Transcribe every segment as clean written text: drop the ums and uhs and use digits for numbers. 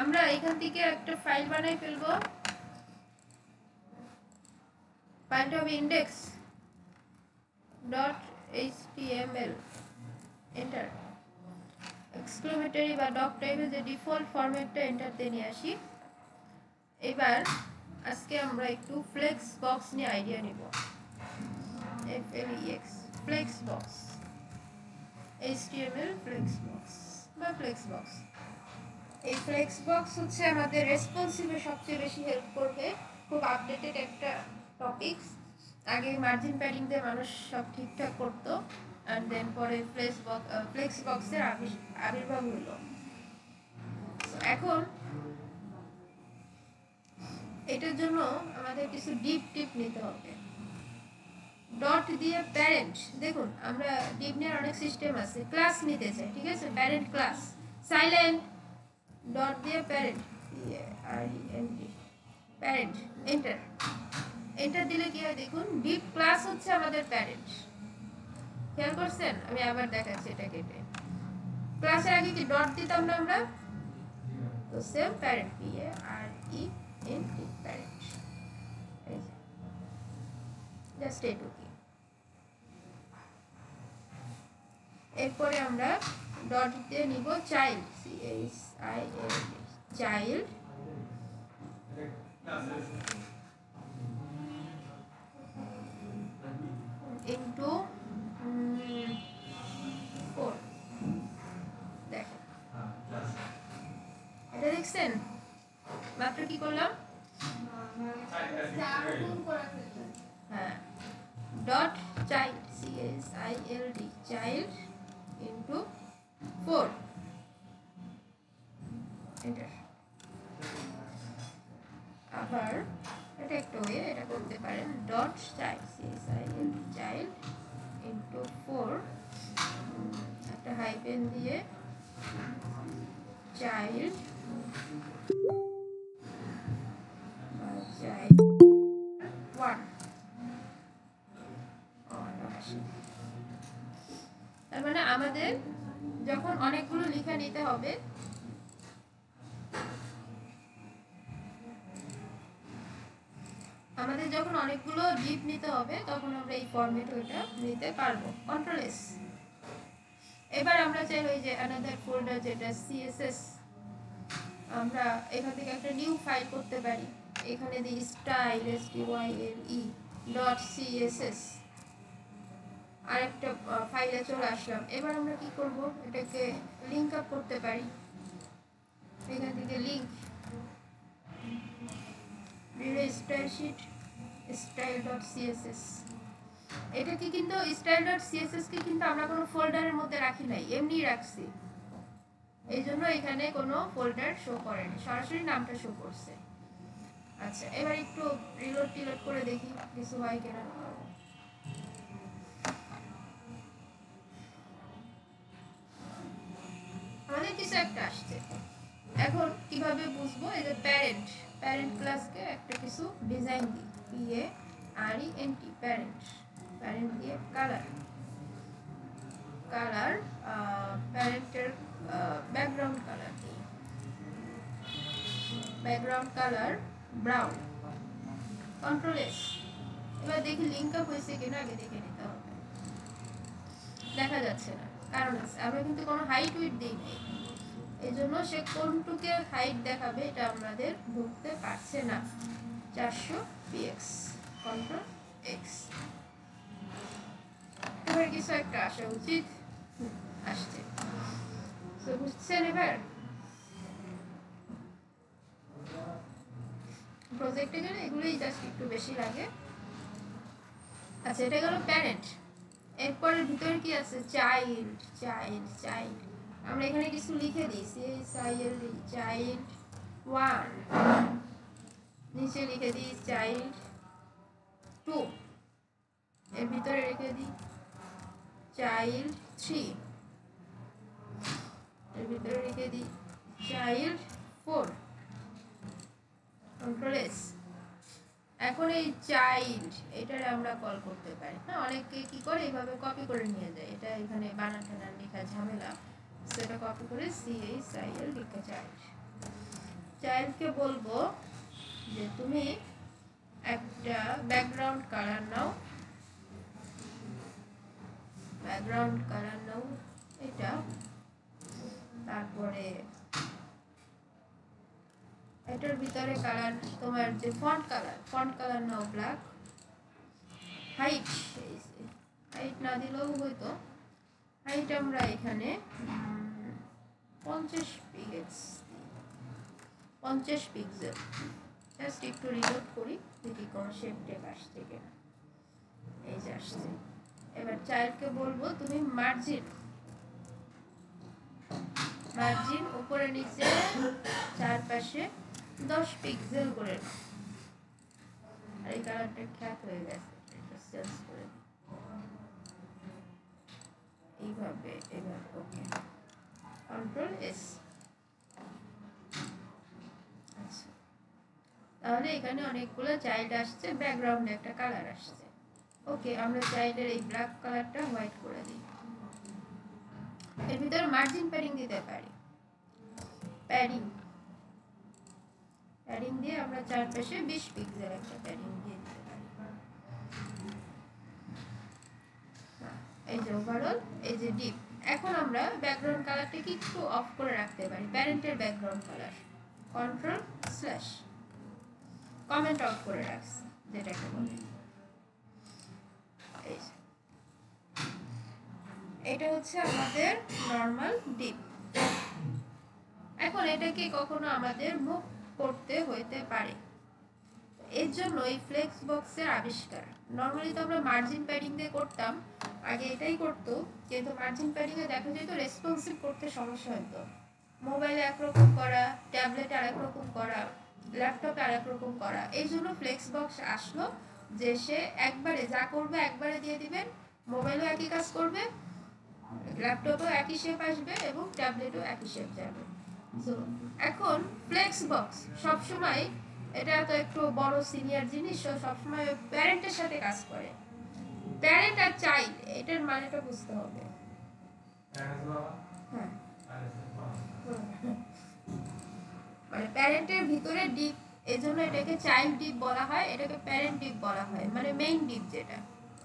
আমরা এখান থেকে একটা ফাইল বানাই ফেলবো, ফাইলটা হবে index.html, এন্টার। এক্সক্লেমেটরি বা ডক টাইপের যে ডিফল্ট ফরম্যাটটা এন্টার দিয়ে নিয়ে আসি। এবার আজকে আমরা একটু ফ্লেক্স বক্স নিয়ে আইডিয়া নিব। FLEX flex box, HTML flex box বা ফ্লেক্স বক্স। এই ফ্লেক্স বক্স হচ্ছে আমাদের রেসপন্সিভে সবচেয়ে বেশি হেল্প করবে। খুব আপডেটেড একটা টপিক। আগে মার্জিন প্যাডিং দিয়ে মানুষ সব ঠিকঠাক করতো, আর দেন পরে ফ্লেক্স বক্সের আবির্ভাব হলো। এখন এটার জন্য আমাদের কিছু ডিপ টিপ নিতে হবে। ডট দিয়ে প্যারেন্ট, দেখুন আমরা ডিপ নেওয়ার অনেক সিস্টেম আছে। ক্লাস নিতে চাই, ঠিক আছে, প্যারেন্ট ক্লাস, সাইলেন্ট, ডট দিয়ে প্যারেন্ট, প্যারেন্ট, এন্টার। এন্টার দিলে কি হয় দেখুন, ডিপ ক্লাস হচ্ছে আমাদের প্যারেন্ট। খেয়াল করছেন? আমি আবার দেখাচ্ছি এটা কেটে। ক্লাসের আগে কি ডট দিতাম না আমরা? তো same parent, PARENT, parent. Just এইটুকু। এরপরে আমরা ডট দিয়ে নিব চাইল্ড, CHILD, চাইল্ড, ইনটু 4। দেখেন এটা দেখছেন? মাত্র কি করলাম? হ্যাঁ, dot child, CHILD, child into 4, enter. আবার এটা একটা ওয়ে, এটা করতে পারেন, dot child, CHILD, child into 4, একটা হাইফেন দিয়ে চাইল্ড, চাইল্ড 1। তার মানে আমাদের যখন অনেকগুলো লেখা নিতে হবে, ডিপ নিতে হবে, তখন আমরা এই ফরম্যাট ওইটা নিতে পারবো। Control S. এবার আমরা চাই ওই যে অ্যানাদার ফোল্ডার, যেটা CSS, আমরা এখান থেকে একটা নিউ ফাইল করতে পারি। এখানে দিই স্টাইল, style.css, আর একটা ফাইলে চলে আসলাম। এবার আমরা কি করব, এটাকে লিংক আপ করতে পারি। এখান থেকে লিংক স্প্রেডশিট style.css। এটাকে কিন্তু style.css কে কিন্তু আমরা কোনো ফোল্ডারের মধ্যে রাখি নাই, এমনি রাখছি। এই জন্য এখানে কোনো ফোল্ডার শো করেনি, সরাসরি নামটা শো করছে। আচ্ছা, এবার একটু রিলোড টিলোড করে দেখি কিছু হয় কিনা। আমাদের কিছু একটা আসছে। এখন কিভাবে বুঝবো? এই যে প্যারেন্ট ক্লাসকে একটা কিছু ডিজাইন দিই, PARENT, প্যারেন্ট দিয়ে কালার, প্যারেন্টের ব্যাকগ্রাউন্ড কালার দিই, background colour brown, control S. এবার দেখি লিংক আপ হয়েছে কিনা, আগে দেখে নিতে হবে। দেখা যাচ্ছে না, কারণ আমরা কিন্তু কোনো হাইট উইডথ দিই নাই, এই জন্য সে কোনটুকে হাইট দেখাবে এটা আমাদের বুঝতে পারছে না। 400 px, কন্ট্রোল এক্স। এবার কিছু একটা আসা উচিত, আসছে। তো বুঝছেন? এবার প্রজেক্টে গেলে এগুলোই জাস্ট একটু বেশি লাগে। আচ্ছা, এটা গেল প্যারেন্ট। এরপরের ভিতরে কি আছে? চাইল্ড। আমরা এখানে কিছু লিখে দিই, CHILD, চাইল্ড 1, নিচে লিখে দিই চাইল্ড 2, এর ভিতরে রেখে দিই চাইল্ড 3, এর ভিতরে রেখে দিই চাইল্ড 4, কন্ট্রোল এস। এখন এই চাইল্ড, এটারে আমরা কল করতে পারি। হ্যাঁ, অনেকে কি করে এইভাবে কপি করে নিয়ে যায়, এটা এখানে বানান টানান লেখা ঝামেলা, সেটা কপি করে CHILD লিখে চাইল্ড। চাইল্ডকে বলবো যে তুমি একটা ব্যাকগ্রাউন্ড কালার নাও, ব্যাকগ্রাউন্ড কালার নাও এটা, তারপরে এটার ভিতরে কালার তোমার যে ফন্ট কালার নাও ব্ল্যাক, হাইট হাইট না দিলেও হয়তো, হাইট আমরা এখানে 50 পিক্সেল, জাস্ট একটু রিলোড করি দেখি কোনো শেপ টেপ আসছে কিনা, এই যে আসছে। এবার চাইল্ডকে বলবো তুমি মার্জিন উপরে নিচে চারপাশে 10 পিক্সেল করে নাও। আর এই কালারটা খ্যাত হয়ে গেছে, এটা চেঞ্জ করে দিই এইভাবে, এবার ওকে, কন্ট্রোল এস। আচ্ছা, তাহলে এখানে অনেকগুলো চাইল্ড আসছে, ব্যাকগ্রাউন্ডে একটা কালার আসছে। ওকে, আমরা চাইল্ডের এই ব্ল্যাক কালারটা হোয়াইট করে দিই। এর ভিতরে মার্জিন প্যাডিং দিতে পারি, প্যাডিং দিয়ে আমরা চারপাশে 20 পিক্সেল একটা প্যাডিং দিয়ে দিতে পারি। এই যে ওভারঅল, এই যে ডিপ। এখন আমরা ব্যাকগ্রাউন্ড কালারটাকে একটু অফ করে রাখতে পারি, প্যারেন্টের background colour control slash comment out করে রাখছি, যেটাকে বলে এই যে, এটা হচ্ছে আমাদের নরমাল ডিপ। এখন এটাকে কখনো আমাদের মুভ করতে হইতে পারে, এর জন্য এই ফ্লেক্স বক্সের আবিষ্কার। নরমালি তো আমরা মার্জিন প্যাডিং দিয়ে করতাম, আগে এটাই করতো, কিন্তু মার্জিন প্যাডিং এ দেখা যেত রেসপন্সিভ করতে সমস্যা হতো। মোবাইলে একরকম করা, ট্যাবলেটে আরেক রকম করা, ল্যাপটপে আরেক রকম করা। এই জন্য ফ্লেক্স বক্স আসলো, যে সে একবারে যা করবে একবারে দিয়ে দিবেন, মোবাইলও একই কাজ করবে, ল্যাপটপেও একই শেপ আসবে এবং ট্যাবলেটও একই শেপ যাবে। সো এখন ফ্লেক্স বক্স সবসময়, এটা তো একটু বড় সিনিয়র জিনিস, সবসময় প্যারেন্টের সাথে কাজ করে। প্যারেন্ট আর চাইল্ড, এটার মানেটা বুঝতে হবে। হ্যাঁ, মানে প্যারেন্টের ভিতরে ডিপ, এজন্য এটাকে চাইল্ড ডিপ বলা হয়, এটাকে প্যারেন্ট ডিপ বলা হয়, মানে মেইন ডিপ যেটা,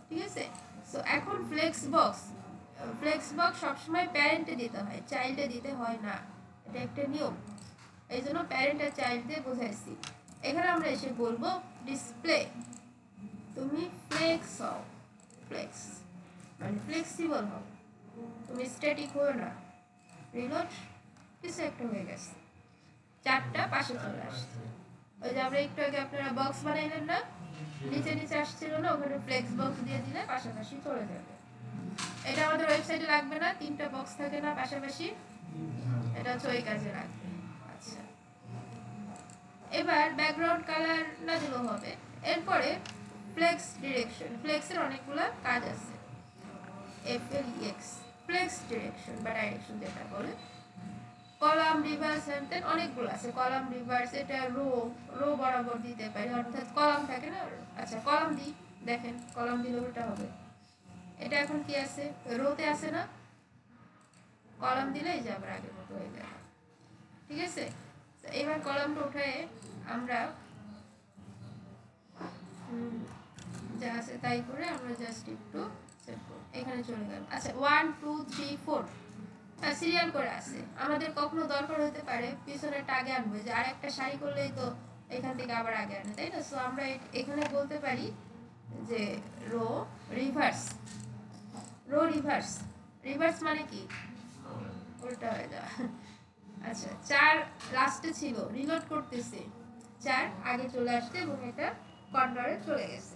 ঠিক আছে। সো এখন ফ্লেক্স বক্স সবসময় প্যারেন্টে দিতে হয়, চাইল্ডে দিতে হয় না, এটা একটা নিয়ম। এই জন্য প্যারেন্ট আর চাইল্ড দিয়ে বোঝাইছি। এখানে আমরা এসে বলবো ডিসপ্লে, তুমি ফ্লেক্স হও, ফ্লেক্স মানে ফ্লেক্সিবল হও, তুমি স্ট্যাটিক হও না। রিলোড, কিছু একটা হয়ে গেছে, চারটা পাশে চলে আসছে। ওই যে আমরা একটু আগে আপনারা বক্স বানাইলেন না, নিচে নিচে আসছিল না, ওখানে ফ্লেক্স বক্স দিয়ে দিলে পাশাপাশি চলে যাবে। এটা আমাদের ওয়েবসাইটে লাগবে না, 3টা বক্স থাকে না পাশাপাশি, এটা হচ্ছে ওই কাজে লাগবে। আচ্ছা, এবার ব্যাকগ্রাউন্ড কালার না দিলেও হবে। এরপরে ফ্লেক্স ডিরেকশন, ফ্লেক্সের অনেকগুলো কাজ আছে, FLEX, ফ্লেক্স ডিরেকশন বা ডাইরেকশন যেটা বলে, কলাম রিভার্স হ্যান্ড অনেকগুলো আছে। কলাম রিভার্স, এটা রো বরাবর দিতে পারি, অর্থাৎ কলাম থাকে না। আচ্ছা, কলাম দিই, দেখেন কলাম দিলে ওটা হবে। এটা এখন কি আছে, রোতে আছে না, কলাম দিলে এই যে আবার আগের মতো হয়ে যাবে, ঠিক আছে। এবার কলামটা উঠায় আমরা যা আছে তাই করে আমরা জাস্ট একটু সেট করব, এখানে চলে গেল। আচ্ছা, 1 2 3 4 সিরিয়াল করে আছে। আমাদের কখনো দরকার হতে পারে পিছনেরটা আগে আনবো, যে আর একটা সারি করলেই তো এখান থেকে আবার আগে আনে, তাই না। সো আমরা এখানে বলতে পারি যে রো রিভার্স, রিভার্স মানে কি, উল্টা হয়ে যাওয়া। আচ্ছা, 4 লাস্টে ছিল, রিলোড করতেছে, 4 আগে চলে আসছে এবং এটা কর্নারে চলে গেছে।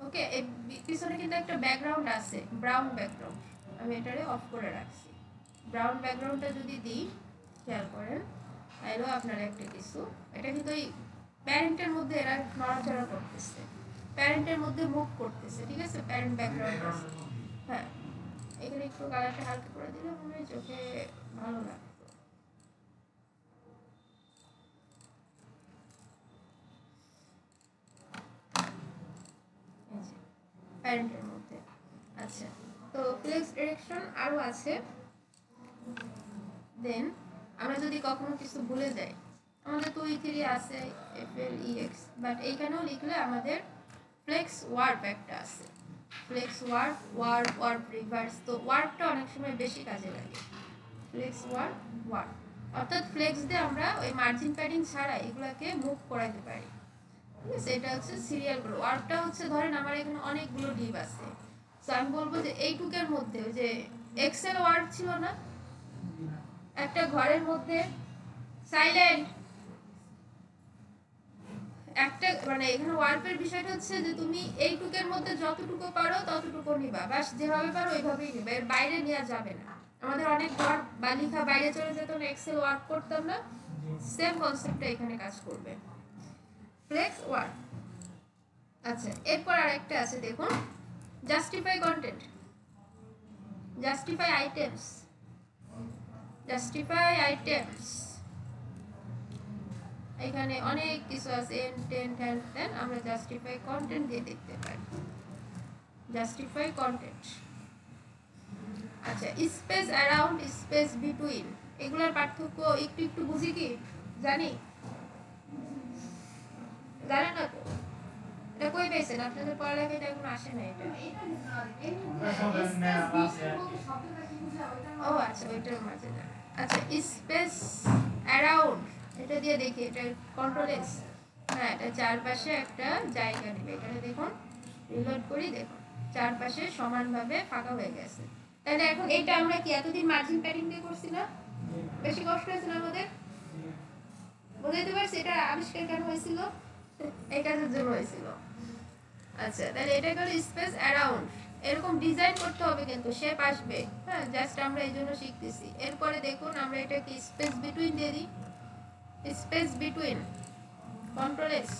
ওকে, এই পিছনে কিন্তু একটা ব্যাকগ্রাউন্ড আছে, ব্রাউন ব্যাকগ্রাউন্ড, আমি এটারে অফ করে রাখছি। ব্রাউন ব্যাকগ্রাউন্ডটা যদি দিই, খেয়াল করেন, তাইলেও আপনারা একটা কিছু, এটা কিন্তু এই প্যারেন্টের মধ্যে এরা নড়াচড়া করতেছে, প্যারেন্টের মধ্যে মুভ করতেছে, ঠিক আছে, প্যারেন্ট ব্যাকগ্রাউন্ড আছে। হ্যাঁ, এখানে একটু কালারটা হালকা করে দিলে মনে হয় চোখে ভালো লাগতো। প্যারেন্টের মধ্যে। আচ্ছা, তো ফ্লেক্স ডিরেকশন আরও আছে। দেন আমরা যদি কখনো কিছু ভুলে যাই, আমাদের 2 3 আছে FLEX, বাট এইখানেও লিখলে আমাদের ফ্লেক্স ওয়ার্প একটা আছে, ফ্লেক্স ওয়ার্প, ওয়ার্প রিভার্স। তো ওয়ার্পটা অনেক সময় বেশি কাজে লাগে, ফ্লেক্স ওয়ার্প, অর্থাৎ ফ্লেক্স দিয়ে আমরা ওই মার্জিন প্যাডিং ছাড়া এগুলাকে মুভ করাতে পারি। ঠিক আছে, এটা হচ্ছে সিরিয়াল গ্রো। ওয়ার্পটা হচ্ছে ধরেন আমার এখানে অনেকগুলো ডিপ আছে, সো আমি বলবো যে এইটুকের মধ্যে ওই যে এক্সেল ওয়ার্প ছিল না, একটা ঘরের মধ্যে সাইলেন্ট একটা, মানে এখানে ওয়ার্পের বিষয়টা হচ্ছে যে তুমি এইটুকের মধ্যে যতটুকু পারো ততটুকু নিবা, বাস যেভাবে পারো ওইভাবেই নিবা, এর বাইরে নেওয়া যাবে না। আমাদের অনেক ঘর বা লিখা বাইরে চলে যেত না, এক্সেল ওয়ার্ক করতাম না, সেম কনসেপ্টটা এখানে কাজ করবে, ফ্লেক্স ওয়ার্ক। আচ্ছা, এরপর আরেকটা আছে দেখুন, justify content, justify items, justify items. এখানে অনেক কিছু আছে, দেন আমরা জাস্টিফাই কন্টেন্ট দিয়ে দেখতে পারি, জাস্টিফাই কন্টেন্ট। আচ্ছা, স্পেস অ্যারাউন্ড, স্পেস বিটুইন, এগুলোর পার্থক্য একটু একটু বুঝি কি জানি, জানেন না তো? এটা কই পেয়েছেন আপনাদের পড়ালেখা? এটা এখন আসে না এটা। ও আচ্ছা, ওইটার মাঝে যাবে। আচ্ছা, স্পেস অ্যারাউন্ড, এটা দিয়ে দেখি, এটা কন্ট্রোল এক্স, হ্যাঁ, এটা চারপাশে একটা জায়গা নেবে। এখানে দেখুন, রিলোড করি, দেখুন চারপাশে সমানভাবে ফাঁকা হয়ে গেছে। তাহলে এখন এটা আমরা কি এতদিন মার্জিন প্যাডিং দিয়ে করছি না? বেশি কষ্ট হয়েছে না আমাদের? বুঝতে পারছি এটা আবিষ্কার কেন হয়েছিল? এই কাজের জন্য হয়েছিল। আচ্ছা, তাহলে এটা গেল স্পেস অ্যারাউন্ড। এরকম ডিজাইন করতে হবে, কিন্তু শেপ আসবে, হ্যাঁ, জাস্ট আমরা এই জন্য শিখতেছি। এরপরে দেখুন আমরা এটাকে স্পেস বিটুইন দিয়ে দিই, স্পেস বিটুইন, কন্ট্রোল এক্স।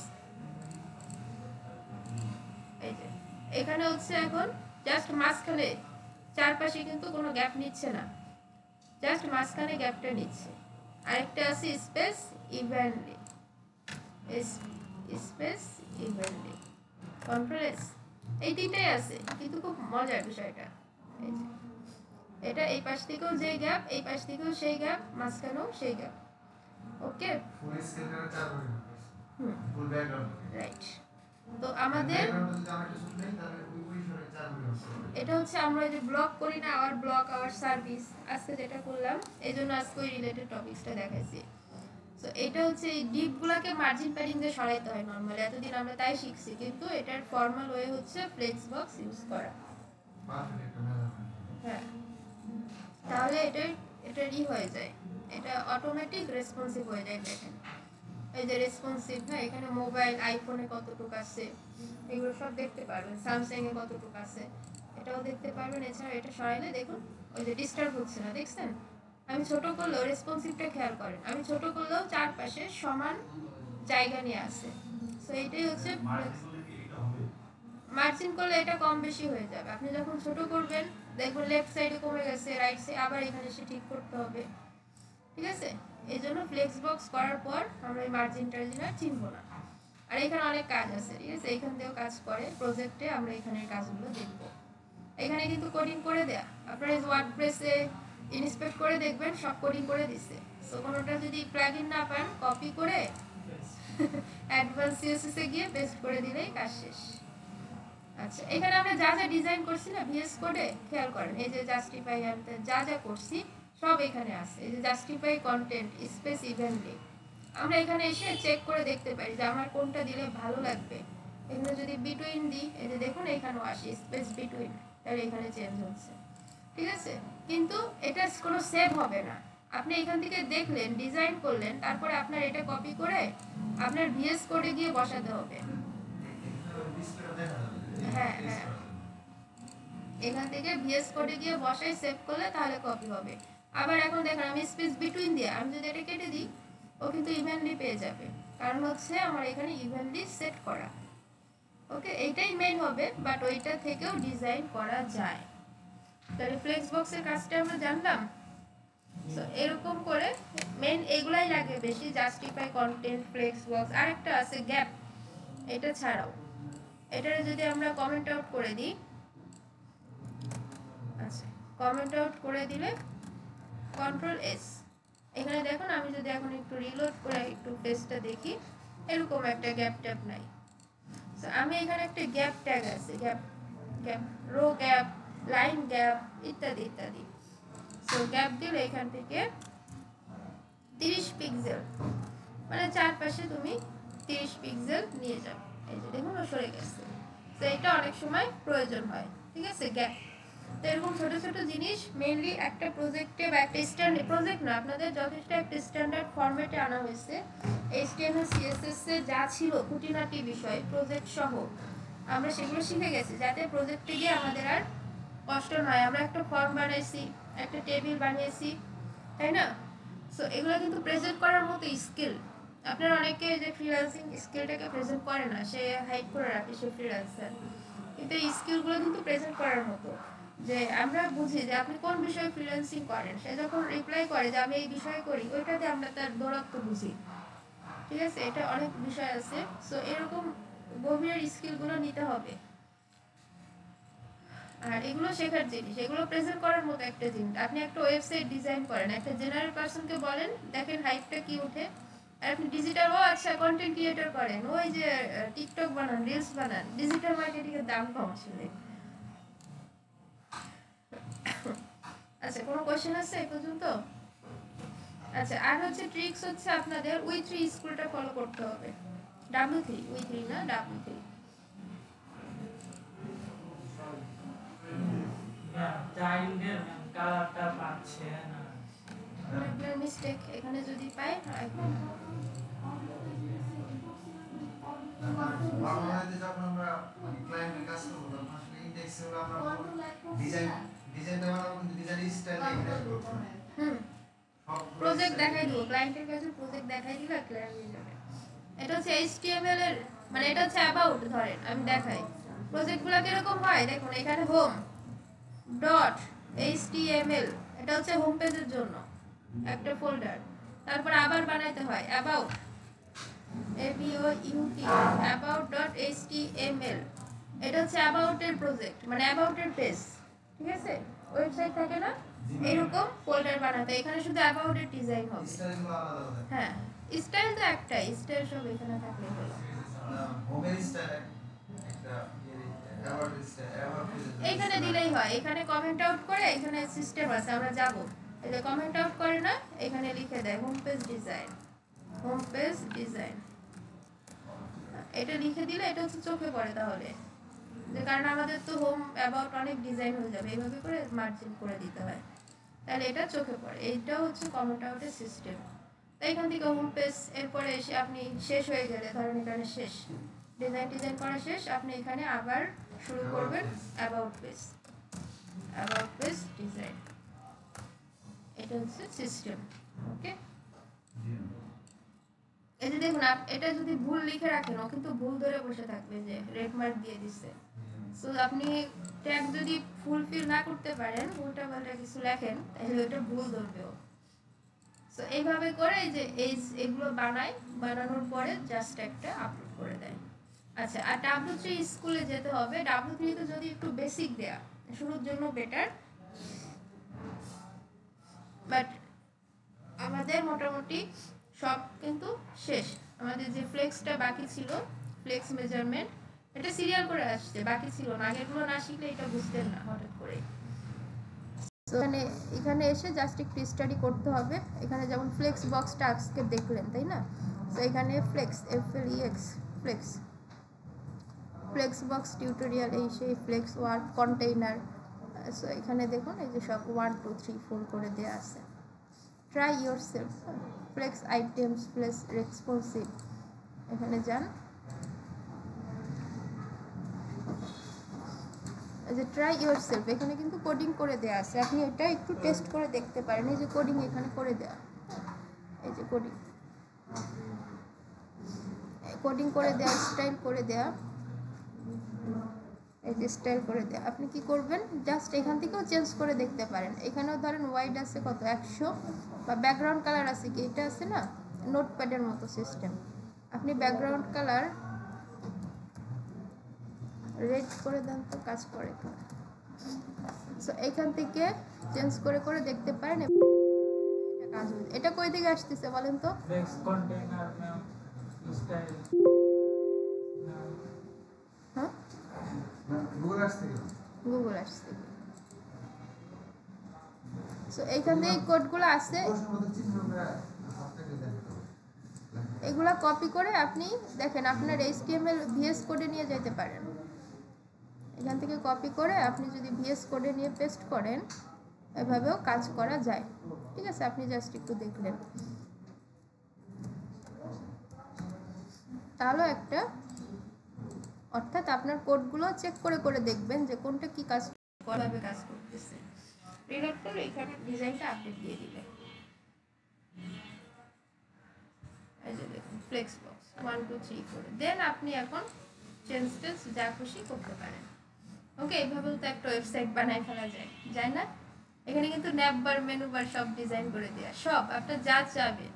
এই যে এখানে হচ্ছে এখন জাস্ট মাঝখানে, চারপাশে কিন্তু কোনো গ্যাপ নিচ্ছে না, জাস্ট মাঝখানে গ্যাপটা নিচ্ছে। আরেকটা আছে space evenly, space evenly, control S. এই তিনটাই আছে, কিন্তু খুব মজার বিষয়টা এই যে এটা এই পাশ থেকেও যে গ্যাপ, এই পাশ থেকেও সেই গ্যাপ, মাঝখানেও সেই গ্যাপ। ওকে, ফুল স্কেলটা চার হবে, ফুল ব্যাকগ্রাউন্ড, রাইট। তো আমাদের এটা হচ্ছে আমরা যে ব্লক করি না, আওয়ার ব্লক, আওয়ার সার্ভিস, আজকে যেটা করলাম, এই জন্য আজকে ওই রিলেটেড টপিকসটা দেখাইছি। সো এটা হচ্ছে এই ডিপগুলোকে মার্জিন প্যাডিং দিয়ে সরাইতে হয় নরমালি, এতদিন আমরা তাই শিখছি, কিন্তু এটার ফর্মাল ওয়ে হচ্ছে ফ্লেক্স বক্স ইউজ করা। হ্যাঁ, তাহলে এটারই হয়ে যায়, এটা অটোমেটিক রেসপন্সিভ হয়ে যায়। দেখেন এই যে রেসপন্সিভ, হ্যাঁ, এখানে মোবাইল আইফোনে কতটুকু আছে এগুলো সব দেখতে পারবেন, স্যামসাং এ কতটুকু আছে এটাও দেখতে পারবেন। এছাড়া এটা সরাইলে দেখুন ওই যে ডিস্টার্ব হচ্ছে না, দেখছেন? আমি ছোট করলেও রেসপন্সিভটা খেয়াল করেন, আমি ছোট করলেও চারপাশে সমান জায়গা নিয়ে আসে। সো এইটাই হচ্ছে মার্জিন করলে এটা কম বেশি হয়ে যাবে। আপনি যখন ছোট করবেন দেখবেন লেফট সাইডে কমে গেছে, রাইট সাইড আবার এখানে এসে ঠিক করতে হবে, ঠিক আছে? এই জন্য ফ্লেক্স বক্স করার পর আমরা এই মার্জিন টার্জিন আর চিনবো না। আর এখানে অনেক কাজ আছে, ঠিক আছে? এখান থেকেও কাজ করে প্রজেক্টে, আমরা এখানের কাজগুলো দেখবো। এখানে কিন্তু কোডিং করে দেয়া, আপনারা ওয়ার্ডপ্রেসে ইনস্পেক্ট করে দেখবেন সব কোডিং করে দিছে। সো কোনোটা যদি প্লাগইন না পান, কপি করে অ্যাডভান্স সিএসএস এ গিয়ে পেস্ট করে দিলেই কাজ শেষ। আচ্ছা, এখানে আমরা যা যা ডিজাইন করছি না ভিএস কোডে, খেয়াল করেন এই যে জাস্টিফাই যা যা করছি সব এখানে আছে। এই যে জাস্টিফাই কন্টেন্ট, স্পেস ইভেন্টলি, আমরা এখানে এসে চেক করে দেখতে পারি যে আমার কোনটা দিলে ভালো লাগবে। এখানে যদি বিটুইন দিই, এই যে দেখুন এখানেও আসি স্পেস বিটুইন, তাহলে এখানে চেঞ্জ হচ্ছে, ঠিক আছে? কিন্তু এটা কোনো সেভ হবে না, আপনি এখান থেকে দেখলেন, ডিজাইন করলেন, তারপরে আপনার এটা কপি করে আপনার ভিএস কোডে গিয়ে বসাতে হবে। হ্যাঁ হ্যাঁ, এখান থেকে ভিএস কোডে গিয়ে বসাই সেভ করলে তাহলে কপি হবে। আবার এখন দেখেন আমি স্পেস বিটুইন দিয়ে আমি যদি এটা কেটে দিই, ও কিন্তু ইভেনলি পেয়ে যাবে, কারণ হচ্ছে আমার এখানে ইভেনলি সেট করা। ওকে, এইটাই মেইন হবে, বাট ওইটা থেকেও ডিজাইন করা যায়। তাহলে ফ্লেক্স বক্সের কাজটা আমরা জানলাম। সো এরকম করে মেইন এগুলাই লাগে বেশি, জাস্টিফাই কন্টেন্ট, ফ্লেক্স বক্স। আরেকটা আছে গ্যাপ, এটা ছাড়াও এটারে যদি আমরা কমেন্ট আউট করে দিই, আচ্ছা কমেন্ট আউট করে দিলে কন্ট্রোল এস, এখানে দেখুন আমি যদি এখন একটু রিলোড করে একটু পেজটা দেখি, এরকম একটা গ্যাপ ট্যাগ নাই। সো আমি এখানে একটা গ্যাপ ট্যাগ আছে, gap gap row gap, line gap ইত্যাদি ইত্যাদি। সো গ্যাপ দিলে এখান থেকে 30 পিক্সেল, মানে চারপাশে তুমি 30 পিক্সেল নিয়ে যাও। এই যে দেখুন ও সরে গেছে। তো এটা অনেক সময় প্রয়োজন হয়, ঠিক আছে, গ্যাপ। তো এরকম ছোট ছোট জিনিস মেইনলি একটা প্রজেক্টে বা একটা স্ট্যান্ডার্ড প্রজেক্ট না, আপনাদের যথেষ্ট একটা স্ট্যান্ডার্ড ফরম্যাটে আনা হয়েছে। HTML CSS এ যা ছিল খুঁটিনাটি বিষয় প্রজেক্ট সহ আমরা সেগুলো শিখে গেছি, যাতে প্রজেক্টে গিয়ে আমাদের আর কষ্ট নয়। আমরা একটা ফর্ম বানাইছি, একটা টেবিল বানিয়েছি, তাই না? সো এগুলো কিন্তু প্রেজেন্ট করার মতো স্কিল। আপনারা অনেকে যে ফ্রিল্যান্সিং স্কিলটাকে প্রেজেন্ট করে না, সে হাইড করে রাখে সে ফ্রিল্যান্সার, কিন্তু এই স্কিলগুলো কিন্তু প্রেজেন্ট করার মতো। যে আমরা বুঝি যে আপনি কোন বিষয়ে ফ্রিল্যান্সিং করেন, সে যখন রিপ্লাই করে যে আমি এই বিষয়ে করি, ওইটাতে আমরা তার দৌরাত্ম বুঝি, ঠিক আছে? এটা অনেক বিষয় আছে। সো এরকম গভীর স্কিলগুলো নিতে হবে, আর এগুলো শেখার জিনিস, এগুলো প্রেজেন্ট করার মতো একটা জিনিস। আপনি একটা ওয়েবসাইট ডিজাইন করেন, একটা জেনারেল পারসনকে বলেন দেখেন হাইপটা কি ওঠে, আর আপনি ডিজিটাল আচ্ছা কন্টেন্ট ক্রিয়েটর করেন, ওই যে টিকটক বানান, রিলস বানান, ডিজিটাল মার্কেটিং এর দাম কম আসলে। আচ্ছা কোনো কোশ্চেন আছে এই পর্যন্ত? আচ্ছা আর হচ্ছে ট্রিক্স হচ্ছে আপনাদের উই3 স্কুলটা ফলো করতে হবে। W3 উই3 না W3। চাইল্ডের কালারটা পাচ্ছে না, আপনার মিস্টেক এখানে যদি পাই বাংলাদেশে যখন আমরা ক্লায়েন্টের কাজ করব তখন আসলে ইনডেক্সে আমরা ডিজাইনটা বানাবো, কিন্তু ডিজাইন স্টাইল এখানে করব। প্রজেক্ট দেখাই দিব, ক্লায়েন্টের কাছে প্রজেক্ট দেখাই দিলে ক্লায়েন্ট নিয়ে যাবে। এটা হচ্ছে HTML এর, মানে এটা হচ্ছে অ্যাবাউট, ধরেন আমি দেখাই প্রজেক্টগুলো কিরকম হয়। দেখুন এখানে হোম ডট HTML, এটা হচ্ছে হোম পেজের জন্য একটা ফোল্ডার। তারপর আবার বানাইতে হয় অ্যাবাউট, ABOUT about.html, এটা হচ্ছে অ্যাবাউটের প্রজেক্ট, মানে অ্যাবাউটের পেজ, ঠিক আছে? ওয়েবসাইট থাকে না, এরকম ফোল্ডার বানাতে, এখানে শুধু অ্যাবাউটের ডিজাইন হবে। স্টাইলগুলো আলাদা আলাদা। হ্যাঁ স্টাইল তো একটাই, স্টাইল সব এখানে থাকলে হলো। হোমের স্টাইল একটা অ্যাওয়ার্ড স্টাইল, অ্যাওয়ার্ড এইখানে দিলেই হয়, এখানে কমেন্ট আউট করে, এখানে সিস্টেম আছে আমরা যাব, এই যে কমেন্ট আউট করে না, এখানে লিখে দেয় home page design, home page design, এটা লিখে দিলে এটা হচ্ছে চোখে পড়ে। তাহলে যে কারণ আমাদের তো হোম অ্যাবাউট অনেক ডিজাইন হয়ে যাবে, এইভাবে করে মার্জিন করে দিতে হয়, তাহলে এটা চোখে পড়ে। এইটা হচ্ছে কমেন্ট আউটের সিস্টেম। তো এখান থেকে হোম পেজ, এরপরে এসে আপনি শেষ হয়ে গেলে, ধরেন এখানে শেষ, ডিজাইন করা শেষ, আপনি এখানে আবার শুরু করবেন অ্যাবাউট পেজ ডিজাইন। এটা হচ্ছে সিস্টেম। ওকে, এই যে দেখুন এটা যদি ভুল লিখে রাখেন, ও কিন্তু ভুল ধরে বসে থাকবে যে রেড মার্ক দিয়ে দিচ্ছে। সো আপনি ট্যাগ যদি ফুলফিল না করতে পারেন, উল্টাপাল্টা কিছু লেখেন, তাহলে ওটা ভুল ধরবে ও। সো এইভাবে করে যে এগুলো বানানোর পরে জাস্ট একটা আপলোড করে দেয়। আচ্ছা আর W3 স্কুলে যেতে হবে। W3 তে যদি একটু বেসিক দেয়া শুরুর জন্য বেটার, বাট আমাদের মোটামুটি সব কিন্তু শেষ। আমাদের যে ফ্লেক্সটা বাকি ছিল, ফ্লেক্স মেজারমেন্ট, এটা সিরিয়াল করে আসছে, বাকি ছিল না। আগেরগুলো না শিখলে এটা বুঝতেন না হঠাৎ করে। এখানে এসে জাস্ট একটু স্টাডি করতে হবে। এখানে যেমন ফ্লেক্স বক্সটা আজকে দেখলেন, তাই না? তো এখানে flex FLEX flex box tutorial, এই সেই ফ্লেক্স ওয়ার্ক কন্টেইনার। সো এখানে দেখুন এই যে সব 1 2 3 4 করে দেওয়া আছে। Try yourself, flex items plus responsive, এখানে যান, এই যে ট্রাই ইয়োর সেলফ, এখানে কিন্তু কোডিং করে দেওয়া আছে, আপনি এটা একটু টেস্ট করে দেখতে পারেন। এই যে কোডিং এখানে করে দেওয়া, এই যে কোডিং করে দেওয়া, স্টাইল করে দেওয়া, এই যে স্টাইল করে দেওয়া। আপনি কি করবেন, জাস্ট এখান থেকেও চেঞ্জ করে দেখতে পারেন। এখানেও ধরেন ওয়াইড আছে কত 100, বা ব্যাকগ্রাউন্ড কালার আছে কি, এটা আছে না নোটপ্যাডের মতো সিস্টেম, আপনি ব্যাকগ্রাউন্ড কালার রেড করে দেন তো কাজ করে। সো এইখান থেকে চেঞ্জ করে দেখতে পারেন, এটা নাজমুল। এটা কই থেকে আসতেছে বলেন তো? ফ্লেক্স কন্টেইনার ম্যাম স্টাইল হ্যাঁ, গুগল আসছে কি গুগল আসছে। সো এইখান থেকে কোডগুলো আছে, প্রশ্নবোধক চিহ্ন আমরা হাতটা ডিজাইন করব এগুলা কপি করে আপনি দেখেন আপনার HTML VS কোডে নিয়ে যেতে পারেন। এখান থেকে কপি করে আপনি যদি VS কোডে নিয়ে পেস্ট করেন এভাবেও কাজ করা যায়। ঠিক আছে, আপনি জাস্ট একটু দেখলেন, তাহলে একটা অর্থাৎ আপনার কোডগুলো চেক করে করে দেখবেন যে কোনটা কি কাজ কিভাবে কাজ করতেছে। রিলোড করে এখানে ডিজাইনটা আপডেট দিয়ে দিবেন। এই যে দেখুন ফ্লেক্স বক্স 1 2 3 করে দেন আপনি এখন চেঞ্জ টেন্স যা খুশি করতে পারেন। ওকে, এইভাবেও তো একটা ওয়েবসাইট বানায় ফেলা যায় না? এখানে কিন্তু ন্যাপ বার মেনু বার সব ডিজাইন করে দেয়া, সব আপনার যা চাবে।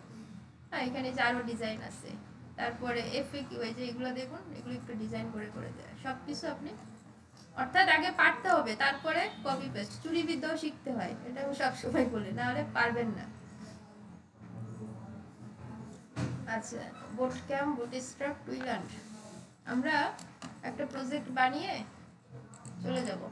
হ্যাঁ, এখানে যে আরো ডিজাইন আছে, তারপরে এফএকিউ, এই যে এগুলো দেখুন, এগুলো একটু ডিজাইন করে করে দেয়া, সব কিছু আপনি অর্থাৎ আগে পারতে হবে, তারপরে কপি পেস্ট। চুরিবিদ্যাও শিখতে হয়, এটা আমি সবসময় বলি, না হলে পারবেন না। আচ্ছা, বোট ক্যাম্প, বুটস্ট্র্যাপ, টুইল্যান্ড, আমরা একটা প্রজেক্ট বানিয়ে চলে যাব।